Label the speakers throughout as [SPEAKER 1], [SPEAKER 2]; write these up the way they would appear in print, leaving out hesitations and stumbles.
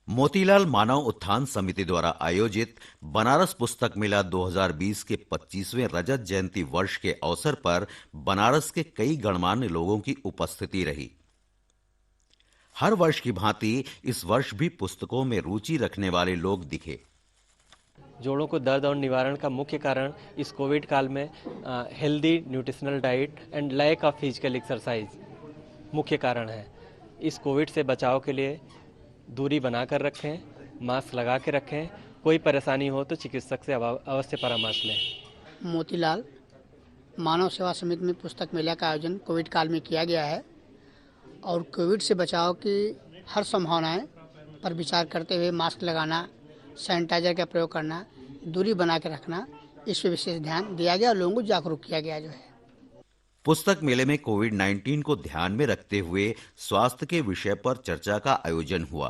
[SPEAKER 1] मोतीलाल मानव उत्थान समिति द्वारा आयोजित बनारस पुस्तक मेला 2020 के 25वें रजत जयंती वर्ष के अवसर पर बनारस के कई गणमान्य लोगों की उपस्थिति रही। हर वर्ष की भांति इस वर्ष भी पुस्तकों में रुचि रखने वाले लोग दिखे।
[SPEAKER 2] जोड़ों को दर्द और निवारण का मुख्य कारण इस कोविड काल में healthy nutritional diet and lack of physical exercise मुख्य कारण है। इस कोविड से बचाव के लिए दूरी बनाकर रखें, मास्क लगा के रखें, कोई परेशानी हो तो चिकित्सक से अवश्य परामर्श लें।
[SPEAKER 3] मोतीलाल मानव सेवा समिति में पुस्तक मेला का आयोजन कोविड काल में किया गया है और कोविड से बचाव की हर संभावनाएं पर विचार करते हुए मास्क लगाना, सैनिटाइजर का प्रयोग करना, दूरी बना के रखना, इस पर विशेष ध्यान दिया गया और लोगों को जागरूक किया गया जो है।
[SPEAKER 1] पुस्तक मेले में कोविड-19 को ध्यान में रखते हुए स्वास्थ्य के विषय पर चर्चा का आयोजन हुआ।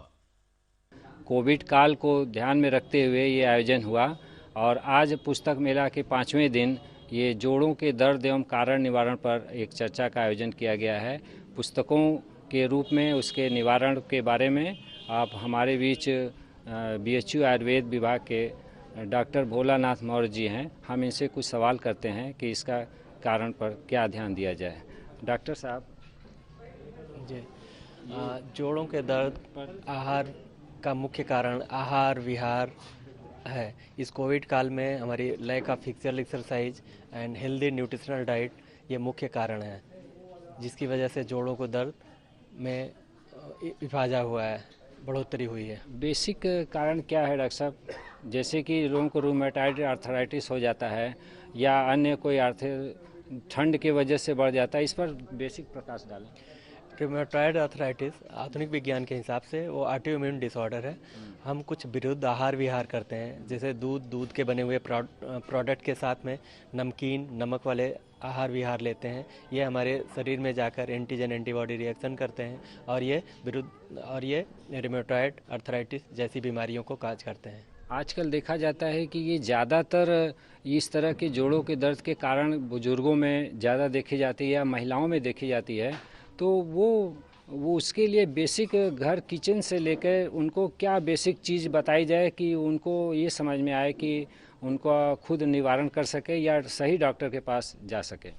[SPEAKER 4] कोविड काल को ध्यान में रखते हुए ये आयोजन हुआ और आज पुस्तक मेला के 5वें दिन ये जोड़ों के दर्द एवं कारण निवारण पर एक चर्चा का आयोजन किया गया है। पुस्तकों के रूप में उसके निवारण के बारे में आप हमारे बीच बीएचयू आयुर्वेद विभाग के डॉक्टर भोलानाथ मौर्य जी हैं। हम इनसे कुछ सवाल करते हैं कि इसका कारण पर क्या ध्यान दिया जाए। डॉक्टर साहब
[SPEAKER 2] जी, जोड़ों के दर्द पर आहार का मुख्य कारण आहार विहार है। इस कोविड काल में हमारी lack of physical exercise and healthy nutritional diet ये मुख्य कारण है, जिसकी वजह से जोड़ों को दर्द में इफाजा हुआ है, बढ़ोतरी हुई है।
[SPEAKER 4] बेसिक कारण क्या है डॉक्टर साहब? जैसे कि लोगों को रूमेटाइड आर्थराइटिस हो जाता है या अन्य कोई ठंड की वजह से बढ़ जाता है, इस पर बेसिक प्रकाश डालें।
[SPEAKER 2] रूमेटॉइड आर्थराइटिस आधुनिक विज्ञान के हिसाब से वो ऑटो इम्यून डिसऑर्डर है। हम कुछ विरुद्ध आहार विहार करते हैं, जैसे दूध के बने हुए प्रोडक्ट के साथ में नमकीन नमक वाले आहार विहार लेते हैं। ये हमारे शरीर में जाकर एंटीजन एंटीबॉडी रिएक्शन करते हैं और ये रूमेटॉइड आर्थराइटिस जैसी बीमारियों को काज करते हैं।
[SPEAKER 4] आजकल देखा जाता है कि ये ज़्यादातर इस तरह के जोड़ों के दर्द के कारण बुजुर्गों में ज़्यादा देखी जाती है या महिलाओं में देखी जाती है, तो वो उसके लिए बेसिक घर किचन से लेकर उनको क्या बेसिक चीज़ बताई जाए कि उनको ये समझ में आए कि उनको खुद निवारण कर सके या सही डॉक्टर के पास जा सके।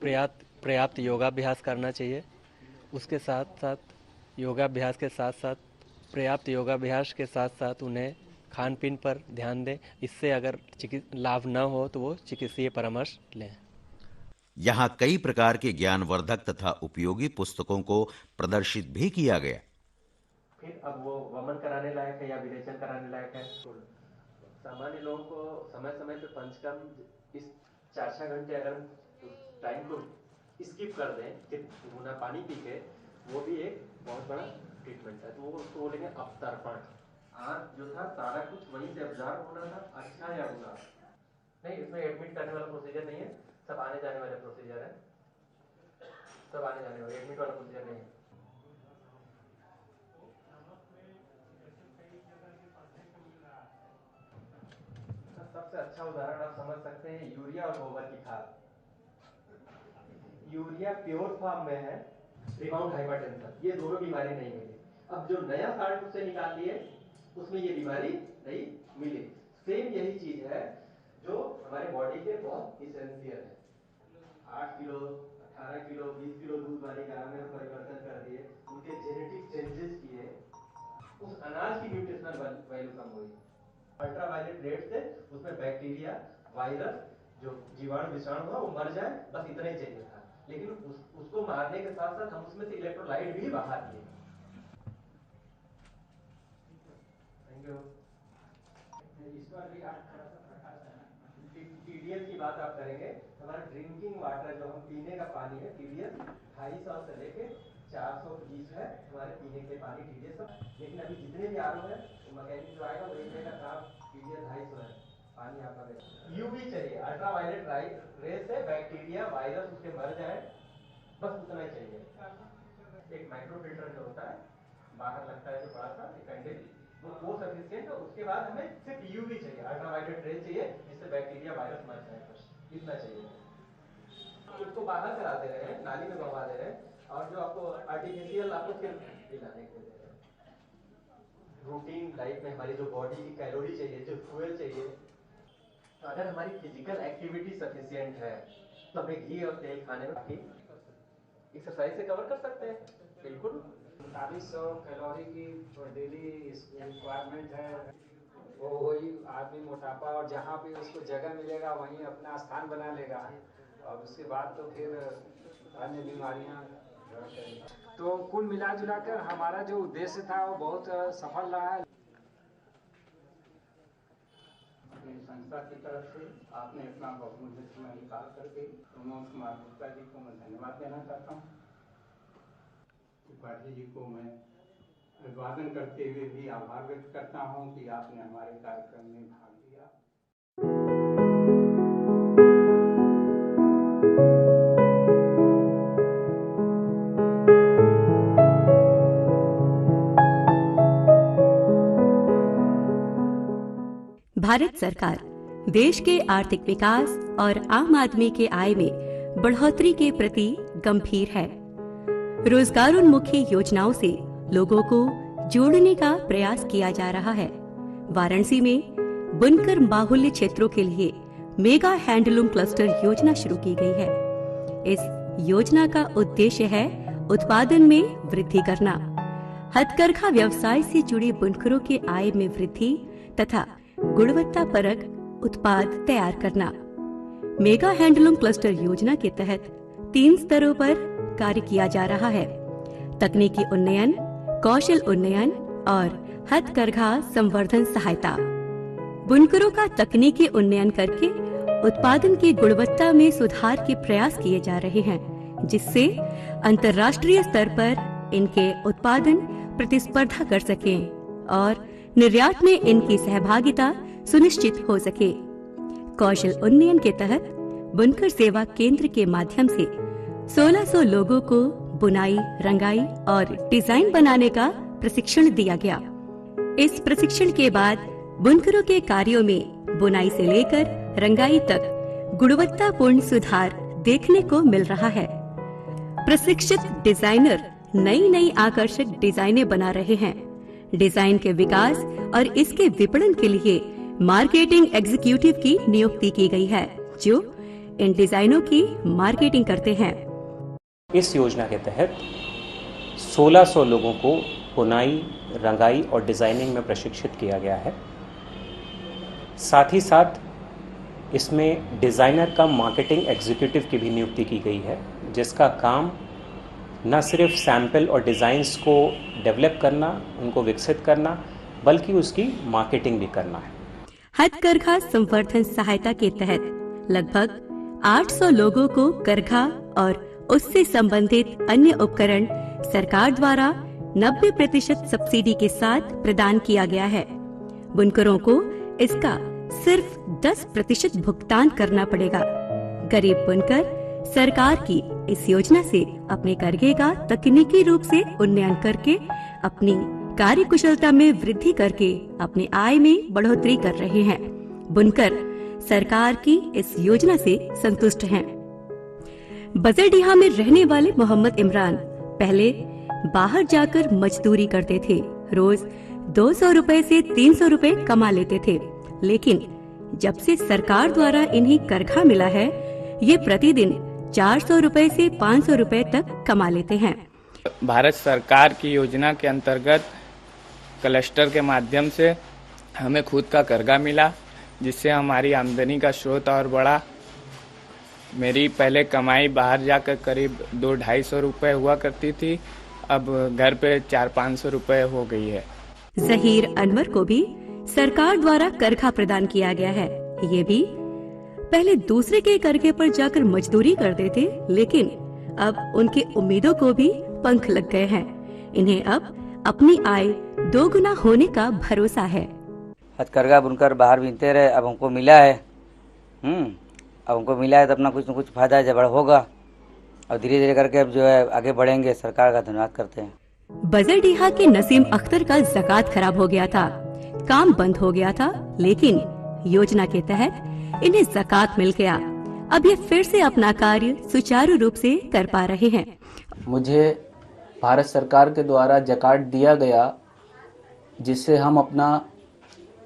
[SPEAKER 2] पर्याप्त योगाभ्यास करना चाहिए। उसके साथ साथ योगाभ्यास के साथ साथ पर्याप्त योगाभ्यास के साथ साथ उन्हें खान पीन पर ध्यान दें। इससे अगर लाभ न हो तो वो चिकित्सीय परामर्श लें।
[SPEAKER 1] यहाँ कई प्रकार के ज्ञानवर्धक तथा उपयोगी पुस्तकों को प्रदर्शित भी किया गया।
[SPEAKER 2] फिर अब वो वमन कराने लायक है या विरेचन कराने लायक है। सामान्य लोगों को समय समय पे पंचकर्म इस 4-6 घंटे अगर टाइम को स्किप कर दें, फिर गुना पानी पी के, वो भी एक बहुत बड़ा ट्रीटमेंट है। तो वो उसको बोलेंगे अवतर्पण। आज जो था सारा कुछ वहीं से ऑब्जर्व होना था, अच्छा या बुरा नहीं। इसमें एडमिट करने वाला प्रोसीजर नहीं है, सब आने जाने वाले प्रोसीजर है। सब आने जाने वाले, एडमिट वाला प्रोसीजर नहीं है। सबसे अच्छा उदाहरण आप समझ सकते हैं यूरिया और गोबर की खाद। यूरिया प्योर फॉर्म में है, रिबाउंड हाइपरटेंशन, ये दोनों बीमारी नहीं मिली। अब जो नया साल्ट उससे निकाल लिए उसमें ये बीमारी नहीं मिली। सेम यही चीज है जो हमारे बॉडी के बहुत इसेंशियल है। 8 किलो 18 किलो 20 किलो दूध वाली गाय में परिवर्तन कर दिए, उनके जेनेटिक चेंजेस किए, उस अनाज की न्यूट्रिशनल वैल्यू कम हुई। अल्ट्रावायलेट रेड से उसमें बैक्टीरिया वायरस जो जीवाणु विषाणु हुआ वो मर जाए, बस इतना ही चाहिए था। लेकिन उसको मारने के साथ साथ हम उसमें से इलेक्ट्रोलाइट भी बाहर किए। Thank you. इस पर भी आप थोड़ा सा प्रकाश देना। टीडीएस की बात आप करेंगे, हमारा ड्रिंकिंग वाटर जो हम पीने का पानी है, टीडीएस 250 से लेके 420 है हमारे पीने के पानी टीडीएस सब। लेकिन अभी जितने भी आरओ है मैकेनिक जो आएगा वो एक का खराब टीडीएस 250 है पानी आपका। यूवी चाहिए, अल्ट्रावायलेट रे से बैक्टीरिया वायरस उसके मर जाए, बस उतना ही चाहिए। एक माइक्रो फिल्टर जो होता है बाहर लगता है जो बड़ा सा कैंडल, वो सफिशिएंट है। उसके बाद हमें सिर्फ यूवी चाहिए, अल्ट्रावायलेट रे चाहिए, जिससे बैक्टीरिया वायरस मर जाए, बस इतना चाहिए। उसको बाहर करा दे रहे हैं, नाली में बहा दे रहे हैं, और जो आपको आर्टिफिशियल आपको सिर्फ पिलाने के दे रहे हैं। लाइफ में हमारी जो बॉडी की कैलोरी चाहिए, जो फ्यूल चाहिए, तो अगर हमारी फिजिकल एक्टिविटी सफिशिएंट है तो हमें घी और तेल खाने में काफी एक्सरसाइज से कवर कर सकते हैं। बिल्कुल
[SPEAKER 5] 4500 कैलोरी की डेली रिक्वायरमेंट है। वो वही आदमी मोटापा और जहाँ भी उसको जगह मिलेगा वहीं अपना स्थान बना लेगा, और उसके बाद तो फिर अन्य बीमारियाँ। तो कुल मिला जुला कर हमारा जो उद्देश्य था वो बहुत सफल रहा है। अपनी संस्था की तरफ से आपने अपना बहुमूल्य समय निकाल करके प्रमोद कुमार गुप्ता जी को मैं धन्यवाद देना चाहता हूँ। त्रिपाठी जी को मैं अभिवादन करते हुए भी आभार व्यक्त करता हूँ कि आपने हमारे कार्यक्रम में भाग लिया।
[SPEAKER 6] भारत सरकार देश के आर्थिक विकास और आम आदमी के आय में बढ़ोतरी के प्रति गंभीर है। रोजगारोन्मुखी योजनाओं से लोगों को जोड़ने का प्रयास किया जा रहा है। वाराणसी में बुनकर बाहुल्य क्षेत्रों के लिए मेगा हैंडलूम क्लस्टर योजना शुरू की गई है। इस योजना का उद्देश्य है उत्पादन में वृद्धि करना, हथकरघा व्यवसाय से जुड़े बुनकरों के आय में वृद्धि तथा गुणवत्ता परक उत्पाद तैयार करना। मेगा हैंडलूम क्लस्टर योजना के तहत 3 स्तरों पर कार्य किया जा रहा है: तकनीकी उन्नयन, कौशल उन्नयन और हथकरघा संवर्धन सहायता। बुनकरों का तकनीकी उन्नयन करके उत्पादन की गुणवत्ता में सुधार के प्रयास किए जा रहे हैं, जिससे अंतर्राष्ट्रीय स्तर पर इनके उत्पादन प्रतिस्पर्धा कर सकें और निर्यात में इनकी सहभागिता सुनिश्चित हो सके। कौशल उन्नयन के तहत बुनकर सेवा केंद्र के माध्यम से 1600 लोगों को बुनाई, रंगाई और डिजाइन बनाने का प्रशिक्षण दिया गया। इस प्रशिक्षण के बाद बुनकरों के कार्यों में बुनाई से लेकर रंगाई तक गुणवत्तापूर्ण सुधार देखने को मिल रहा है। प्रशिक्षित डिजाइनर नई आकर्षक डिजाइनें बना रहे हैं। डिजाइन के विकास और इसके विपणन के लिए मार्केटिंग एग्जीक्यूटिव की नियुक्ति की गई है, जो इन डिजाइनों की मार्केटिंग करते हैं।
[SPEAKER 7] इस योजना के तहत 1600 लोगों को बुनाई, रंगाई और डिजाइनिंग में प्रशिक्षित किया गया है। साथ ही साथ इसमें डिजाइनर का मार्केटिंग एग्जीक्यूटिव की भी नियुक्ति की गई है, जिसका काम न सिर्फ सैंपल और डिज़ाइंस को डेवलप करना, उनको विकसित करना, बल्कि उसकी मार्केटिंग भी करना है।
[SPEAKER 6] हथकरघा संवर्धन सहायता के तहत लगभग 800 लोगों को करघा और उससे संबंधित अन्य उपकरण सरकार द्वारा 90% सब्सिडी के साथ प्रदान किया गया है। बुनकरों को इसका सिर्फ 10% भुगतान करना पड़ेगा। गरीब बुनकर सरकार की इस योजना से अपने करघे का तकनीकी रूप से उन्नयन करके अपनी कार्य कुशलता में वृद्धि करके अपनी आय में बढ़ोतरी कर रहे हैं। बुनकर सरकार की इस योजना से संतुष्ट हैं। बजरडीहा में रहने वाले मोहम्मद इमरान पहले बाहर जाकर मजदूरी करते थे। रोज 200 रुपए से 300 रुपए कमा लेते थे, लेकिन जब से सरकार द्वारा इन्हें करघा मिला है, ये प्रतिदिन 400 रुपए से 500 रुपए तक कमा लेते हैं।
[SPEAKER 8] भारत सरकार की योजना के अंतर्गत क्लस्टर के माध्यम से हमें खुद का करघा मिला, जिससे हमारी आमदनी का स्रोत और बढ़ा। मेरी पहले कमाई बाहर जाकर करीब 200-250 रुपए हुआ करती थी, अब घर पे 400-500 रुपए हो गई है।
[SPEAKER 6] जहीर अनवर को भी सरकार द्वारा करघा प्रदान किया गया है। ये भी पहले दूसरे के करघे पर जाकर मजदूरी करते थे, लेकिन अब उनकी उम्मीदों को भी पंख लग गए हैं। इन्हें अब अपनी आय 2 गुना होने का भरोसा है।
[SPEAKER 9] हथकरघा बुनकर बाहर बीनते रहे, अब हमको मिला है। अब हमको मिला है तो अपना कुछ न कुछ फायदा जबड़ होगा, और धीरे धीरे करके अब जो है आगे बढ़ेंगे। सरकार का धन्यवाद करते हैं।
[SPEAKER 6] बजरडीहा के नसीम अख्तर का ज़कात खराब हो गया था, काम बंद हो गया था, लेकिन योजना के तहत इन्हें ज़कात मिल गया। अब ये फिर से अपना कार्य सुचारू रूप से कर पा रहे हैं।
[SPEAKER 10] मुझे भारत सरकार के द्वारा ज़कात दिया गया, जिससे हम अपना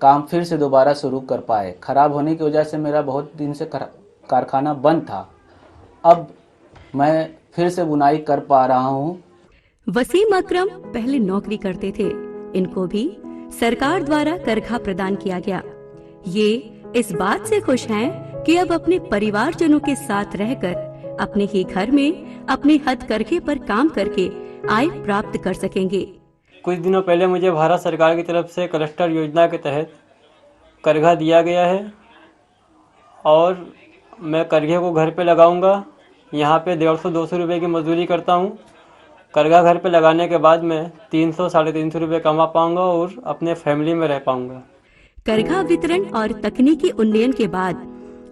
[SPEAKER 10] काम फिर से दोबारा शुरू कर पाए। खराब होने की वजह से मेरा बहुत दिन से कारखाना बंद था। अब मैं फिर से बुनाई कर पा रहा हूँ।
[SPEAKER 6] वसीम अकरम पहले नौकरी करते थे। इनको भी सरकार द्वारा करघा प्रदान किया गया। ये इस बात से खुश हैं कि अब अपने परिवारजनों के साथ रहकर अपने ही घर में अपने हथकरघे पर काम करके आय प्राप्त कर सकेंगे।
[SPEAKER 11] कुछ दिनों पहले मुझे भारत सरकार की तरफ से क्लस्टर योजना के तहत करघा दिया गया है और मैं करघे को घर पे लगाऊंगा। यहाँ पे 150-200 रुपये की मजदूरी करता हूँ। करघा घर पे लगाने के बाद मैं 300-350 रुपये कमा पाऊंगा और अपने फैमिली में रह पाऊंगा।
[SPEAKER 6] करघा वितरण और तकनीकी उन्नयन के बाद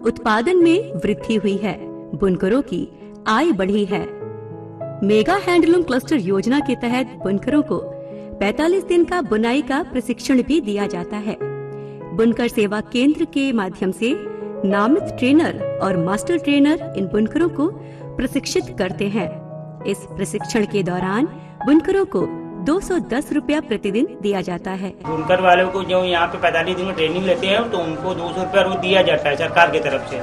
[SPEAKER 6] उत्पादन में वृद्धि हुई है। बुनकरों की आय बढ़ी है। मेगा हैंडलूम क्लस्टर योजना के तहत बुनकरों को 45 दिन का बुनाई का प्रशिक्षण भी दिया जाता है। बुनकर सेवा केंद्र के माध्यम से नामित ट्रेनर और मास्टर ट्रेनर इन बुनकरों को प्रशिक्षित करते हैं। इस प्रशिक्षण के दौरान बुनकरों को 210 रुपया प्रतिदिन दिया जाता है।
[SPEAKER 12] बुनकर वालों को जो यहाँ पे 45 दिन में ट्रेनिंग लेते हैं तो उनको 200 रुपया रोज दिया जाता है सरकार की तरफ से,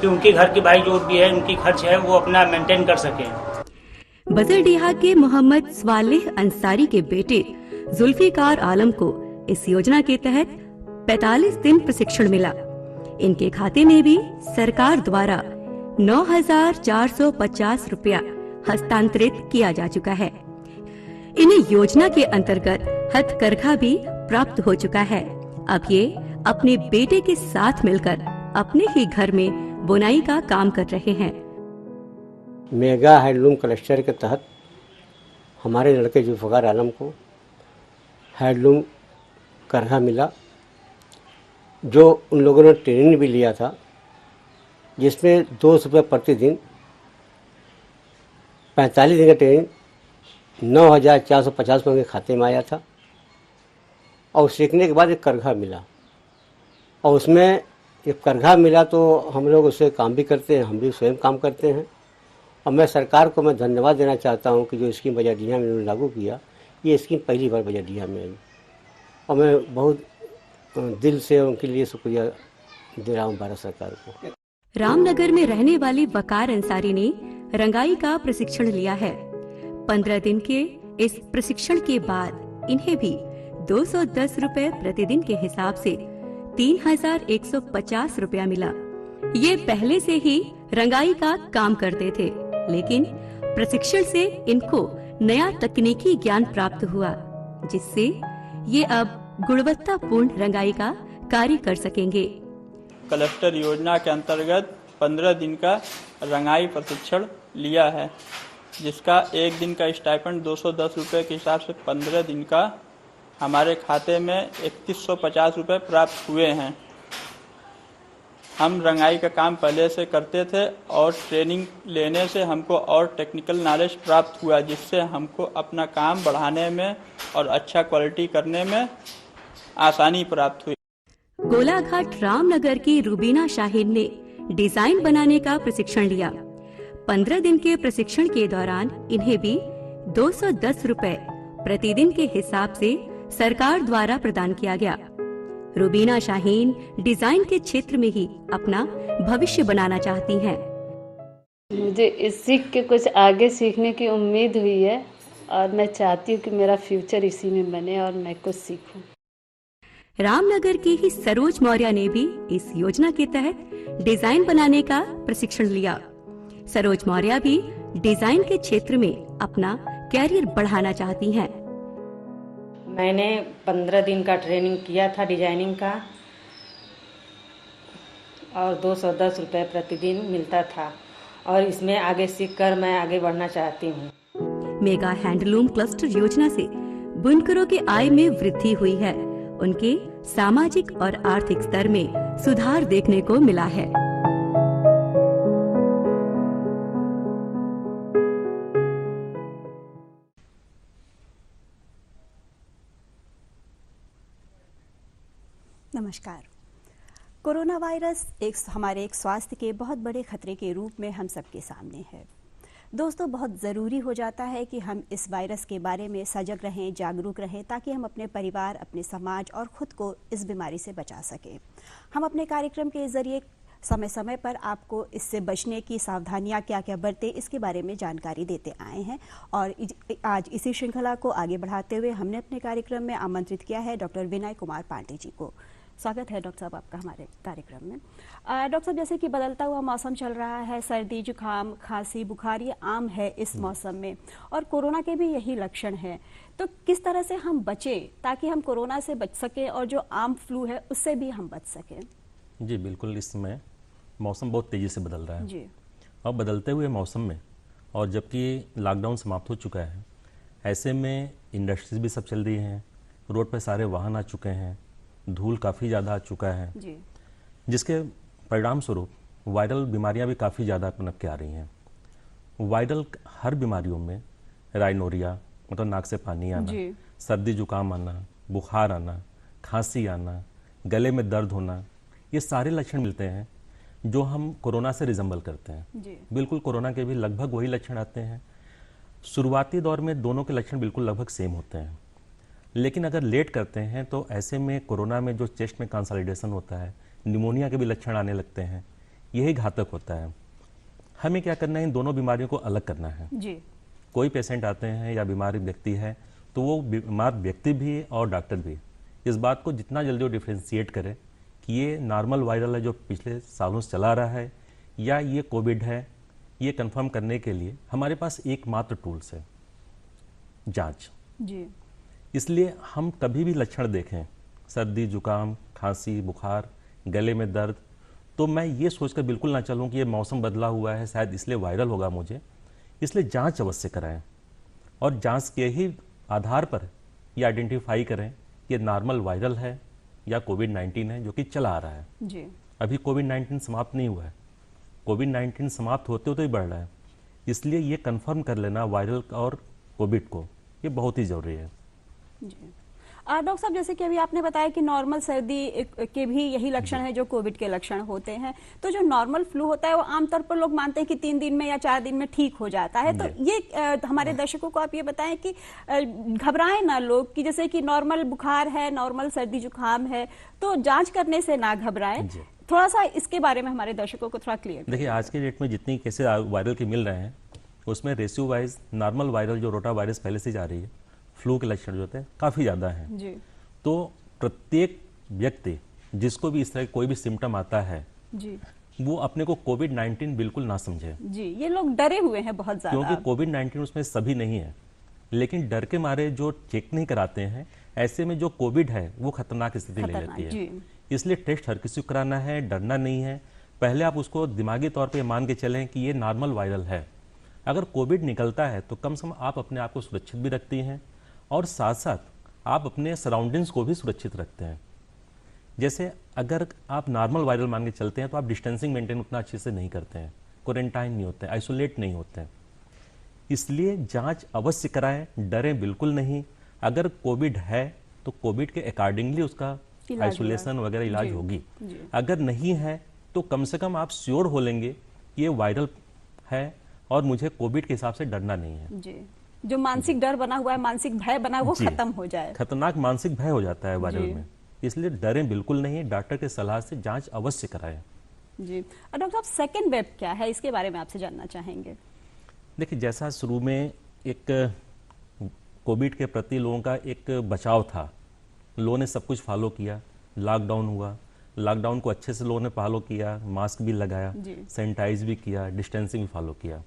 [SPEAKER 12] कि उनके घर की भाई जो भी है उनकी खर्च है वो अपना मेंटेन कर सके।
[SPEAKER 6] बजरडीहा के मोहम्मद स्वालेह अंसारी के बेटे जुल्फिकार आलम को इस योजना के तहत 45 दिन प्रशिक्षण मिला। इनके खाते में भी सरकार द्वारा 9,450 रुपया हस्तांतरित किया जा चुका है। इन्हें योजना के अंतर्गत हथकरघा भी प्राप्त हो चुका है। अब ये अपने बेटे के साथ मिलकर अपने ही घर में बुनाई का काम कर रहे हैं।
[SPEAKER 13] मेगा हैंडलूम क्लस्टर के तहत हमारे लड़के जुल्फिकार आलम को हैंडलूम करघा मिला, जो उन लोगों ने ट्रेनिंग भी लिया था, जिसमें 200 रुपये प्रतिदिन 45 दिन का ट्रेनिंग 9,450 रुपये के खाते में आया था। और सीखने के बाद एक करघा मिला और उसमें जब करघा मिला तो हम लोग उससे काम भी करते हैं, हम भी स्वयं काम करते हैं। और मैं सरकार को मैं धन्यवाद देना चाहता हूं कि जो स्कीम बजरडीहा में उन्होंने लागू किया, ये स्कीम पहली बार बजरडीहा में आई और मैं बहुत दिल से उनके लिए शुक्रिया दे रहा हूँ भारत सरकार को।
[SPEAKER 6] रामनगर में रहने वाली वकार अंसारी ने रंगाई का प्रशिक्षण लिया है। 15 दिन के इस प्रशिक्षण के बाद इन्हें भी 210 रुपए प्रतिदिन के हिसाब से 3,150 रुपया मिला। ये पहले से ही रंगाई का काम करते थे, लेकिन प्रशिक्षण से इनको नया तकनीकी ज्ञान प्राप्त हुआ, जिससे ये अब गुणवत्तापूर्ण रंगाई का कार्य कर सकेंगे।
[SPEAKER 14] क्लस्टर योजना के अंतर्गत 15 दिन का रंगाई प्रशिक्षण लिया है, जिसका एक दिन का स्टाइपेंड 210 रुपये के हिसाब से 15 दिन का हमारे खाते में 3150 रुपये प्राप्त हुए हैं। हम रंगाई का काम पहले से करते थे और ट्रेनिंग लेने से हमको और टेक्निकल नॉलेज प्राप्त हुआ, जिससे हमको अपना काम बढ़ाने में और अच्छा क्वालिटी करने में आसानी प्राप्त हुई।
[SPEAKER 6] गोलाघाट रामनगर की रूबीना शाहीन ने डिजाइन बनाने का प्रशिक्षण लिया। 15 दिन के प्रशिक्षण के दौरान इन्हें भी 210 रुपए प्रतिदिन के हिसाब से सरकार द्वारा प्रदान किया गया। रूबीना शाहीन डिजाइन के क्षेत्र में ही अपना भविष्य बनाना चाहती हैं।
[SPEAKER 15] मुझे इस सीख के कुछ आगे सीखने की उम्मीद हुई है और मैं चाहती हूँ कि मेरा फ्यूचर इसी में बने और मैं कुछ सीखूं।
[SPEAKER 6] रामनगर की ही सरोज मौर्य ने भी इस योजना के तहत डिजाइन बनाने का प्रशिक्षण लिया। सरोज मौर्य भी डिजाइन के क्षेत्र में अपना कैरियर बढ़ाना चाहती हैं।
[SPEAKER 16] मैंने 15 दिन का ट्रेनिंग किया था डिजाइनिंग का और 210 रुपये प्रतिदिन मिलता था और इसमें आगे सीखकर मैं आगे बढ़ना चाहती हूँ।
[SPEAKER 6] मेगा हैंडलूम क्लस्टर योजना से बुनकरों के आय में वृद्धि हुई है। उनके सामाजिक और आर्थिक स्तर में सुधार देखने को मिला है।
[SPEAKER 17] नमस्कार। कोरोना वायरस हमारे स्वास्थ्य के बहुत बड़े खतरे के रूप में हम सबके सामने है। दोस्तों, बहुत ज़रूरी हो जाता है कि हम इस वायरस के बारे में सजग रहें, जागरूक रहें, ताकि हम अपने परिवार, अपने समाज और ख़ुद को इस बीमारी से बचा सकें। हम अपने कार्यक्रम के ज़रिए समय समय पर आपको इससे बचने की सावधानियां क्या क्या बरतें, इसके बारे में जानकारी देते आए हैं। और आज इसी श्रृंखला को आगे बढ़ाते हुए हमने अपने कार्यक्रम में आमंत्रित किया है डॉक्टर विनय कुमार पांडे जी को। स्वागत है डॉक्टर साहब आपका हमारे कार्यक्रम में। डॉक्टर साहब, जैसे कि बदलता हुआ मौसम चल रहा है, सर्दी, जुकाम, खांसी, बुखार ये आम है इस मौसम में, और कोरोना के भी यही लक्षण है। तो किस तरह से हम बचें ताकि हम कोरोना से बच सकें और जो आम फ्लू है उससे भी हम बच सकें?
[SPEAKER 18] जी बिल्कुल, इस समय मौसम बहुत तेज़ी से बदल रहा है
[SPEAKER 17] जी।
[SPEAKER 18] और बदलते हुए मौसम में, और जबकि लॉकडाउन समाप्त हो चुका है, ऐसे में इंडस्ट्रीज भी सब चल रही हैं, रोड पर सारे वाहन आ चुके हैं, धूल काफ़ी ज़्यादा आ चुका है
[SPEAKER 17] जी।
[SPEAKER 18] जिसके परिणाम स्वरूप वायरल बीमारियां भी काफ़ी ज़्यादा पनप के आ रही हैं। वायरल हर बीमारियों में राइनोरिया मतलब नाक से पानी आना, सर्दी जुकाम आना, बुखार आना, खांसी आना, गले में दर्द होना, ये सारे लक्षण मिलते हैं जो हम कोरोना से रिजम्बल करते हैं।
[SPEAKER 17] जी।
[SPEAKER 18] बिल्कुल कोरोना के भी लगभग वही लक्षण आते हैं। शुरुआती दौर में दोनों के लक्षण बिल्कुल लगभग सेम होते हैं, लेकिन अगर लेट करते हैं तो ऐसे में कोरोना में जो चेस्ट में कंसोलिडेशन होता है, निमोनिया के भी लक्षण आने लगते हैं, यही घातक होता है। हमें क्या करना है, इन दोनों बीमारियों को अलग करना है।
[SPEAKER 17] जी।
[SPEAKER 18] कोई पेशेंट आते हैं या बीमार व्यक्ति है तो वो बीमार व्यक्ति भी और डॉक्टर भी इस बात को जितना जल्दी वो डिफ्रेंशिएट करें कि ये नॉर्मल वायरल है जो पिछले सालों से चला रहा है या ये कोविड है, ये कंफर्म करने के लिए हमारे पास एकमात्र टूल्स है, जांच।
[SPEAKER 17] जी।
[SPEAKER 18] इसलिए हम कभी भी लक्षण देखें, सर्दी जुकाम, खांसी, बुखार, गले में दर्द, तो मैं ये सोचकर बिल्कुल ना चलूं कि ये मौसम बदला हुआ है शायद इसलिए वायरल होगा मुझे, इसलिए जांच अवश्य कराएं और जांच के ही आधार पर ये आइडेंटिफाई करें कि ये नॉर्मल वायरल है या कोविड-19 है जो कि चला आ रहा है।
[SPEAKER 17] जी।
[SPEAKER 18] अभी कोविड-19 समाप्त नहीं हुआ है, कोविड-19 समाप्त होते होते ही बढ़ रहा है, इसलिए ये कंफर्म कर लेना वायरल और कोविड को, ये बहुत ही ज़रूरी है।
[SPEAKER 17] जी। डॉक्टर साहब, जैसे कि अभी आपने बताया कि नॉर्मल सर्दी के भी यही लक्षण है जो कोविड के लक्षण होते हैं, तो जो नॉर्मल फ्लू होता है वो आमतौर पर लोग मानते हैं कि 3 दिन में या 4 दिन में ठीक हो जाता है। तो ये हमारे दर्शकों को आप ये बताएं कि घबराएं ना लोग, कि जैसे कि नॉर्मल बुखार है, नॉर्मल सर्दी जुकाम है, तो जांच करने से ना घबराएं। थोड़ा सा इसके बारे में हमारे दर्शकों को थोड़ा क्लियर
[SPEAKER 18] देखिए, आज के डेट में जितनी केसेस वायरल के मिल रहे हैं उसमें रेशियो वाइज नॉर्मल वायरल जो रोटा वायरस पहले से जा रही है, फ्लू के लक्षण जो होते हैं काफ़ी ज़्यादा हैं।
[SPEAKER 17] जी।
[SPEAKER 18] तो प्रत्येक व्यक्ति जिसको भी इस तरह कोई भी सिम्टम आता है
[SPEAKER 17] जी,
[SPEAKER 18] वो अपने को कोविड-19 बिल्कुल ना समझे।
[SPEAKER 17] जी, ये लोग डरे हुए हैं बहुत ज़्यादा,
[SPEAKER 18] क्योंकि कोविड-19 उसमें सभी नहीं है, लेकिन डर के मारे जो चेक नहीं कराते हैं, ऐसे में जो कोविड है वो खतरनाक स्थिति ले लेती है। इसलिए टेस्ट हर किसी को कराना है, डरना नहीं है। पहले आप उसको दिमागी तौर पे मान के चलें कि ये नॉर्मल वायरल है। अगर कोविड निकलता है तो कम से कम आप अपने आप को सुरक्षित भी रखती हैं और साथ साथ आप अपने सराउंडिंग्स को भी सुरक्षित रखते हैं। जैसे अगर आप नॉर्मल वायरल मान के चलते हैं तो आप डिस्टेंसिंग मेंटेन उतना अच्छे से नहीं करते हैं, क्वारंटाइन नहीं होते हैं, आइसोलेट नहीं होते हैं। इसलिए जांच अवश्य कराएं, डरें बिल्कुल नहीं। अगर कोविड है तो कोविड के अकॉर्डिंगली उसका आइसोलेशन वगैरह इलाज होगी। अगर नहीं है तो कम से कम आप श्योर हो लेंगे कि ये वायरल है और मुझे कोविड के हिसाब से डरना नहीं है।
[SPEAKER 17] जी। जो मानसिक डर बना हुआ है, मानसिक भय बना वो खत्म हो जाए।
[SPEAKER 18] खतरनाक मानसिक भय हो जाता है वायरल में, इसलिए डरें बिल्कुल नहीं, डॉक्टर के सलाह से जांच अवश्य कराएं।
[SPEAKER 17] जी। डॉक्टर साहब, सेकेंड वेव क्या है, इसके बारे में आपसे जानना चाहेंगे।
[SPEAKER 18] देखिए, जैसा शुरू में एक कोविड के प्रति लोगों का एक बचाव था, लोगों ने सब कुछ फॉलो किया, लॉकडाउन हुआ, लॉकडाउन को अच्छे से लोगों ने फॉलो किया, मास्क भी लगाया, सैनिटाइज भी किया, डिस्टेंसिंग भी फॉलो किया।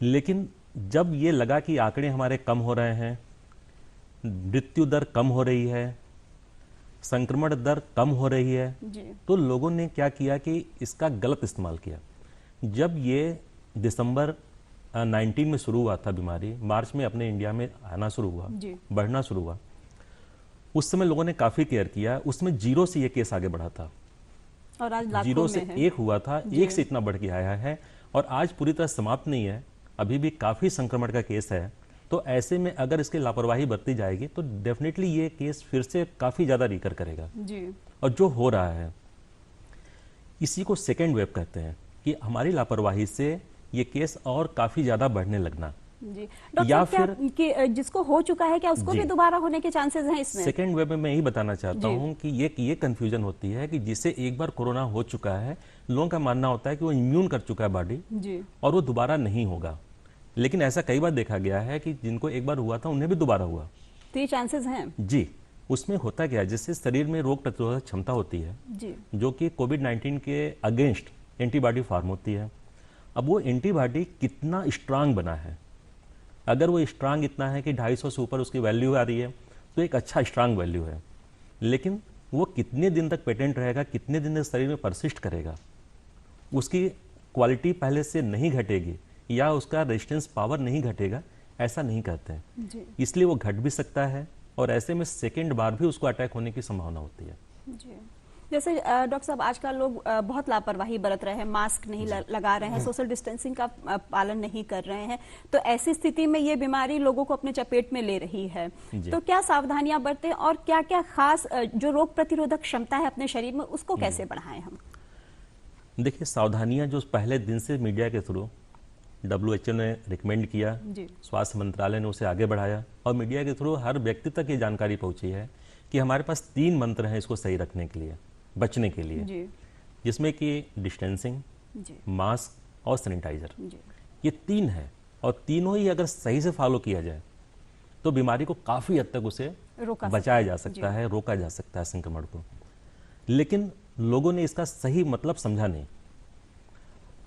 [SPEAKER 18] लेकिन जब ये लगा कि आंकड़े हमारे कम हो रहे हैं, मृत्यु दर कम हो रही है, संक्रमण दर कम हो रही है, तो लोगों ने क्या किया कि इसका गलत इस्तेमाल किया। जब ये दिसंबर 19 में शुरू हुआ था बीमारी, मार्च में अपने इंडिया में आना शुरू हुआ, बढ़ना शुरू हुआ, उस समय लोगों ने काफ़ी केयर किया। उसमें 0 से ये केस आगे बढ़ा था
[SPEAKER 17] और आज
[SPEAKER 18] 0 से 1 हुआ था, 1 से इतना बढ़ के आया है और आज पूरी तरह समाप्त नहीं है, अभी भी काफ़ी संक्रमण का केस है। तो ऐसे में अगर इसकी लापरवाही बरती जाएगी तो डेफिनेटली ये केस फिर से काफ़ी ज़्यादा रिकर करेगा
[SPEAKER 17] जी।
[SPEAKER 18] और जो हो रहा है इसी को सेकेंड वेव कहते हैं कि हमारी लापरवाही से ये केस और काफ़ी ज़्यादा बढ़ने लगना।
[SPEAKER 17] जी डॉक्टर
[SPEAKER 18] या
[SPEAKER 17] साहब, क्या कि जिसको हो चुका है क्या उसको भी दोबारा होने के चांसेस हैं इसमें?
[SPEAKER 18] सेकेंड वेव में मैं यही बताना चाहता हूँ कि ये कंफ्यूजन होती है कि जिसे एक बार कोरोना हो चुका है, लोगों का मानना होता है कि वो इम्यून कर चुका है बॉडी और वो दोबारा नहीं होगा। लेकिन ऐसा कई बार देखा गया है कि जिनको एक बार हुआ था उन्हें भी दोबारा हुआ।
[SPEAKER 17] तो ये चांसेस हैं
[SPEAKER 18] जी। उसमें होता क्या है, जिससे शरीर में रोग प्रतिरोधक क्षमता होती है
[SPEAKER 17] जी,
[SPEAKER 18] जो कि कोविड-19 के अगेंस्ट एंटीबॉडी फॉर्म होती है। अब वो एंटीबॉडी कितना स्ट्रांग बना है, अगर वो स्ट्रांग इतना है कि 250 से ऊपर उसकी वैल्यू आ रही है तो एक अच्छा स्ट्रांग वैल्यू है। लेकिन वो कितने दिन तक पेटेंट रहेगा, कितने दिन तक शरीर में परसिस्ट करेगा, उसकी क्वालिटी पहले से नहीं घटेगी या उसका रेजिस्टेंस पावर नहीं घटेगा, ऐसा नहीं कहते हैं। इसलिए वो घट भी सकता है और ऐसे में सेकेंड बार भी उसको अटैक होने की संभावना होती है।
[SPEAKER 17] जी। जैसे डॉक्टर साहब आजकल लोग बहुत लापरवाही बरत रहे हैं, मास्क नहीं लगा रहे हैं, सोशल डिस्टेंसिंग का पालन नहीं कर रहे हैं, तो ऐसी स्थिति में ये बीमारी लोगों को अपने चपेट में ले रही है। तो क्या सावधानियां बरतें और क्या क्या खास जो रोग प्रतिरोधक क्षमता है अपने शरीर में उसको कैसे बढ़ाएं हम?
[SPEAKER 18] देखिए, सावधानियां जो पहले दिन से मीडिया के थ्रू WHO ने रिकमेंड किया, स्वास्थ्य मंत्रालय ने उसे आगे बढ़ाया और मीडिया के थ्रू हर व्यक्ति तक ये जानकारी पहुंची है कि हमारे पास 3 मंत्र हैं इसको सही रखने के लिए, बचने के लिए, जिसमें कि डिस्टेंसिंग, मास्क और सैनिटाइजर, ये 3 है और तीनों ही अगर सही से फॉलो किया जाए तो बीमारी को काफ़ी हद तक उसे बचाया जा सकता है, रोका जा सकता है संक्रमण को। लेकिन लोगों ने इसका सही मतलब समझा नहीं।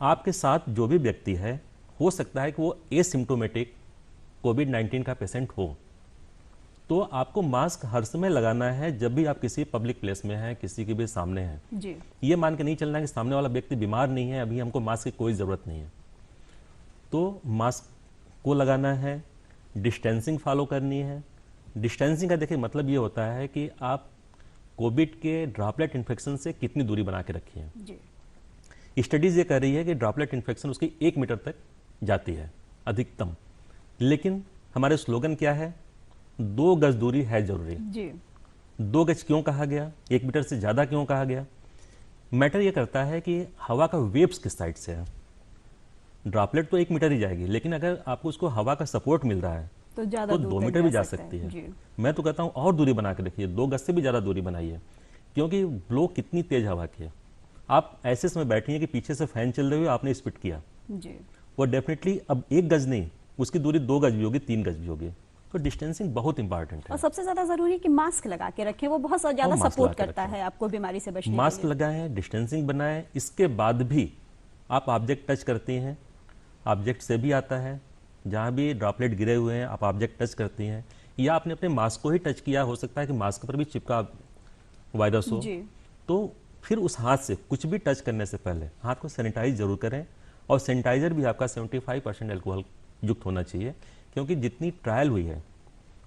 [SPEAKER 18] आपके साथ जो भी व्यक्ति है, हो सकता है कि वो एसिम्प्टोमेटिक कोविड-19 का पेशेंट हो, तो आपको मास्क हर समय लगाना है जब भी आप किसी पब्लिक प्लेस में हैं, किसी के भी सामने हैं।
[SPEAKER 17] जी।
[SPEAKER 18] ये मान के नहीं चलना कि सामने वाला व्यक्ति बीमार नहीं है, अभी हमको मास्क की कोई ज़रूरत नहीं है, तो मास्क को लगाना है, डिस्टेंसिंग फॉलो करनी है। डिस्टेंसिंग का देखिए मतलब ये होता है कि आप कोविड के ड्रॉपलेट इन्फेक्शन से कितनी दूरी बना के रखी है। स्टडीज ये कह रही है कि ड्रॉपलेट इन्फेक्शन उसकी 1 मीटर तक जाती है अधिकतम, लेकिन हमारे स्लोगन क्या है, 2 गज दूरी है जरूरी।
[SPEAKER 17] जी।
[SPEAKER 18] 2 गज क्यों कहा गया, 1 मीटर से ज्यादा क्यों कहा गया? मैटर ये करता है कि हवा का वेव्स किस साइड से है। ड्रॉपलेट तो 1 मीटर ही जाएगी, लेकिन अगर आपको उसको हवा का सपोर्ट मिल रहा है तो 2 मीटर भी जा सकती है। मैं तो कहता हूँ और दूरी बना के रखिए, 2 गज से भी ज्यादा दूरी बनाइए, क्योंकि ब्लो कितनी तेज हवा की है। आप ऐसे समय बैठिए कि पीछे से फैन चल रहे हुए आपने स्पिट किया, वो डेफिनेटली अब 1 गज नहीं, उसकी दूरी 2 गज भी होगी, 3 गज भी होगी। तो डिस्टेंसिंग बहुत इंपॉर्टेंट है।
[SPEAKER 17] और सबसे ज्यादा जरूरी है कि मास्क लगा के रखें, वो बहुत ज्यादा सपोर्ट करता है आपको बीमारी से बचने के लिए।
[SPEAKER 18] मास्क लगाएं, डिस्टेंसिंग बनाएं। इसके बाद भी आप ऑब्जेक्ट टच करती हैं, ऑब्जेक्ट से भी आता है, जहाँ भी ड्रॉपलेट गिरे हुए हैं आप ऑब्जेक्ट टच करती हैं, या आपने अपने मास्क को ही टच किया, हो सकता है कि मास्क पर भी चिपका वायरस हो, तो फिर उस हाथ से कुछ भी टच करने से पहले हाथ को सैनिटाइज जरूर करें। और सैनिटाइजर भी आपका 75% अल्कोहल युक्त होना चाहिए, क्योंकि जितनी ट्रायल हुई है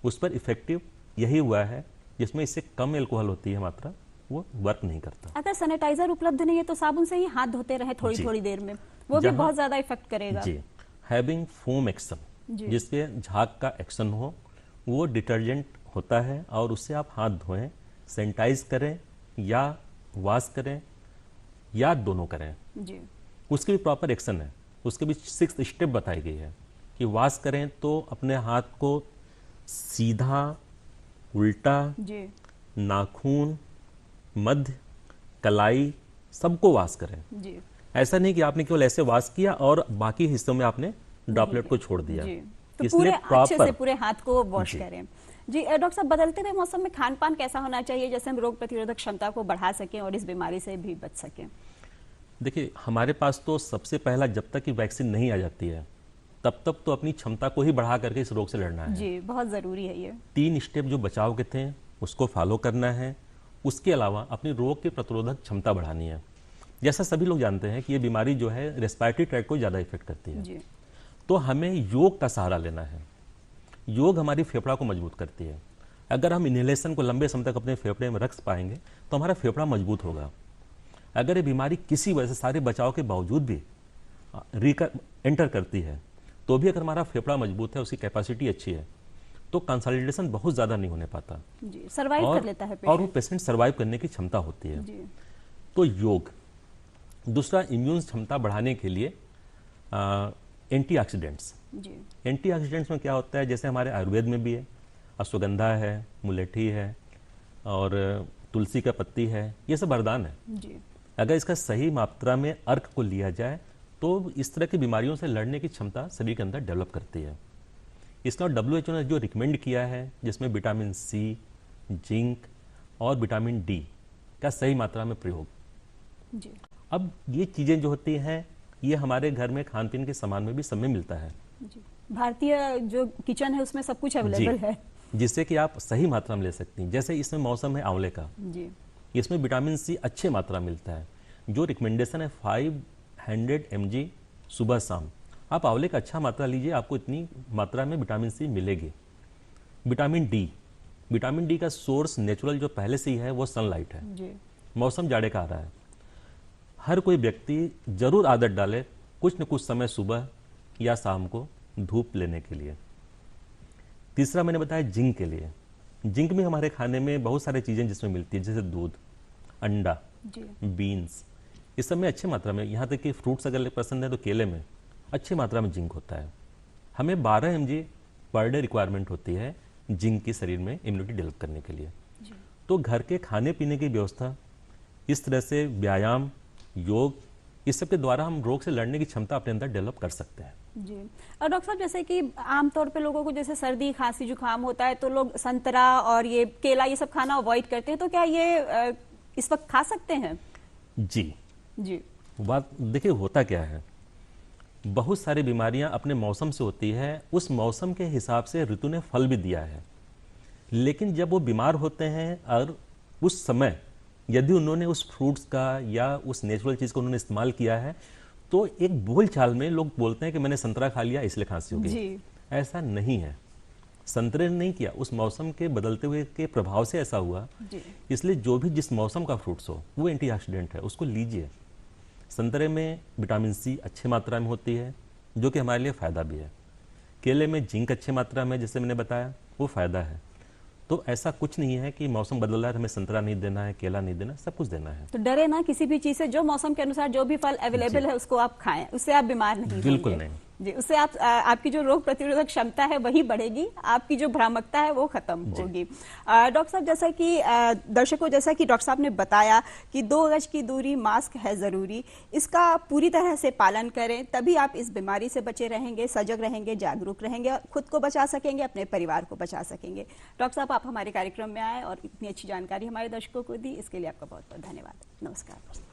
[SPEAKER 18] उस पर इफेक्टिव यही हुआ है, जिसमें इससे कम अल्कोहल होती है मात्रा, वो वर्क नहीं करता।
[SPEAKER 17] अगर सैनिटाइजर उपलब्ध नहीं है तो साबुन से ही हाथ धोते रहे थोड़ी थोड़ी देर में, वो भी बहुत ज्यादा इफेक्ट करेगा।
[SPEAKER 18] जी। हैविंग फोम एक्शन, जिसके झाग का एक्शन हो, वो डिटर्जेंट होता है और उससे आप हाथ धोएं, सैनिटाइज करें या वॉश करें या दोनों करें।
[SPEAKER 17] जी।
[SPEAKER 18] उसके भी प्रॉपर एक्शन है, उसके भी 6 स्टेप बताई गई है कि वॉश करें तो अपने हाथ को सीधा, उल्टा, नाखून, मध्य, कलाई, सबको वॉश करें।
[SPEAKER 17] जी।
[SPEAKER 18] ऐसा नहीं कि आपने केवल ऐसे वॉश किया और बाकी हिस्सों में आपने ड्रॉपलेट को छोड़ दिया।
[SPEAKER 17] तो पूरे अच्छे से पूरे हाथ को वॉश करें। जी डॉक्टर साहब, बदलते हुए मौसम में खान पान कैसा होना चाहिए, जैसे हम रोग प्रतिरोधक क्षमता को बढ़ा सकें और इस बीमारी से भी बच सकें?
[SPEAKER 18] देखिए, हमारे पास तो सबसे पहला, जब तक कि वैक्सीन नहीं आ जाती है तब तक तो अपनी क्षमता को ही बढ़ा करके इस रोग से लड़ना है।
[SPEAKER 17] जी, बहुत जरूरी है ये।
[SPEAKER 18] 3 स्टेप जो बचाव के थे उसको फॉलो करना है। उसके अलावा अपनी रोग की प्रतिरोधक क्षमता बढ़ानी है। जैसा सभी लोग जानते हैं कि ये बीमारी जो है रेस्पिरेटरी ट्रैक्ट को ज़्यादा इफेक्ट करती है।
[SPEAKER 17] जी।
[SPEAKER 18] तो हमें योग का सहारा लेना है। योग हमारी फेफड़ा को मजबूत करती है। अगर हम इनहेलेशन को लंबे समय तक अपने फेफड़े में रख पाएंगे तो हमारा फेफड़ा मजबूत होगा। अगर ये बीमारी किसी वजह से सारे बचाव के बावजूद भी एंटर करती है तो भी अगर हमारा फेफड़ा मजबूत है, उसकी कैपेसिटी अच्छी है, तो कंसोलिडेशन बहुत ज़्यादा नहीं होने पाता
[SPEAKER 17] जी, सर्वाइव कर लेता है पेशेंट।
[SPEAKER 18] और वो पेशेंट सर्वाइव करने की क्षमता होती है।
[SPEAKER 17] जी।
[SPEAKER 18] तो योग। दूसरा, इम्यून क्षमता बढ़ाने के लिए एंटीऑक्सीडेंट्स। एंटीऑक्सीडेंट्स में क्या होता है, जैसे हमारे आयुर्वेद में भी है, अश्वगंधा है, मुलेठी है और तुलसी का पत्ती है, ये सब वरदान है जी। अगर इसका सही मात्रा में अर्क को लिया जाए तो इस तरह की बीमारियों से लड़ने की क्षमता शरीर के अंदर डेवलप करती है। इसका WHO ने जो रिकमेंड किया है, जिसमें विटामिन सी, जिंक और विटामिन डी का सही मात्रा में प्रयोग जी। अब ये चीज़ें जो होती हैं ये हमारे घर में खान पीन के सामान में भी सब में मिलता है
[SPEAKER 17] जी। भारतीय जो किचन है उसमें सब कुछ अवेलेबल है, जिससे
[SPEAKER 18] कि आप सही मात्रा में ले सकती हैं। जैसे इसमें मौसम है आंवले का जी। इसमें विटामिन सी अच्छे मात्रा मिलता है, जो रिकमेंडेशन है 500 mg सुबह शाम। आप आंवले का अच्छा मात्रा लीजिए, आपको इतनी मात्रा में विटामिन सी मिलेगी। विटामिन डी का सोर्स नेचुरल जो पहले से ही है वो सनलाइट है जी। मौसम जाड़े का आ रहा है, हर कोई व्यक्ति जरूर आदत डाले कुछ न कुछ समय सुबह या शाम को धूप लेने के लिए। तीसरा मैंने बताया जिंक के लिए। जिंक में हमारे खाने में बहुत सारी चीज़ें जिसमें मिलती है, जैसे दूध, अंडा, बीन्स, इस सब में अच्छी मात्रा में, यहाँ तक कि फ्रूट्स अगर पसंद है तो केले में अच्छी मात्रा में जिंक होता है। हमें 12 mg पर डे रिक्वायरमेंट होती है जिंक की शरीर में इम्यूनिटी डेवलप करने के लिए। तो घर के खाने पीने की व्यवस्था, इस तरह से व्यायाम, योग, इस सब के द्वारा हम रोग से लड़ने की क्षमता अपने अंदर डेवलप कर सकते हैं
[SPEAKER 17] जी। और डॉक्टर साहब, जैसे कि आमतौर पे लोगों को जैसे सर्दी, खांसी, जुकाम होता है तो लोग संतरा और ये केला ये सब खाना अवॉइड करते हैं, तो क्या ये इस वक्त खा सकते हैं?
[SPEAKER 18] जी। बात देखिए, होता क्या है, बहुत सारी बीमारियां अपने मौसम से होती है, उस मौसम के हिसाब से ऋतु ने फल भी दिया है, लेकिन जब वो बीमार होते हैं और उस समय यदि उन्होंने उस फ्रूट्स का या उस नेचुरल चीज़ को उन्होंने इस्तेमाल किया है तो एक बोल चाल में लोग बोलते हैं कि मैंने संतरा खा लिया इसलिए खांसी हो गई। ऐसा नहीं है, संतरे ने नहीं किया, उस मौसम के बदलते हुए के प्रभाव से ऐसा हुआ। इसलिए जो भी जिस मौसम का फ्रूट्स हो वो एंटीऑक्सीडेंट है, उसको लीजिए। संतरे में विटामिन सी अच्छी मात्रा में होती है जो कि हमारे लिए फ़ायदा भी है। केले में जिंक अच्छी मात्रा में, जैसे मैंने बताया, वो फ़ायदा है। तो ऐसा कुछ नहीं है कि मौसम बदल रहा है हमें संतरा नहीं देना है, केला नहीं देना, सब कुछ देना है।
[SPEAKER 17] तो डरे ना किसी भी चीज से, जो मौसम के अनुसार जो भी फल अवेलेबल है उसको आप खाएं, उससे आप बीमार नहीं होंगे।
[SPEAKER 18] बिल्कुल नहीं
[SPEAKER 17] जी, उससे आपकी जो रोग प्रतिरोधक क्षमता है वही बढ़ेगी, आपकी जो भ्रामकता है वो खत्म होगी। डॉक्टर साहब, जैसा कि दर्शकों, जैसा कि डॉक्टर साहब ने बताया कि 2 गज की दूरी, मास्क है जरूरी, इसका पूरी तरह से पालन करें, तभी आप इस बीमारी से बचे रहेंगे, सजग रहेंगे, जागरूक रहेंगे और खुद को बचा सकेंगे, अपने परिवार को बचा सकेंगे। डॉक्टर साहब, आप हमारे कार्यक्रम में आए और इतनी अच्छी जानकारी हमारे दर्शकों को दी, इसके लिए आपका बहुत बहुत धन्यवाद। नमस्कार।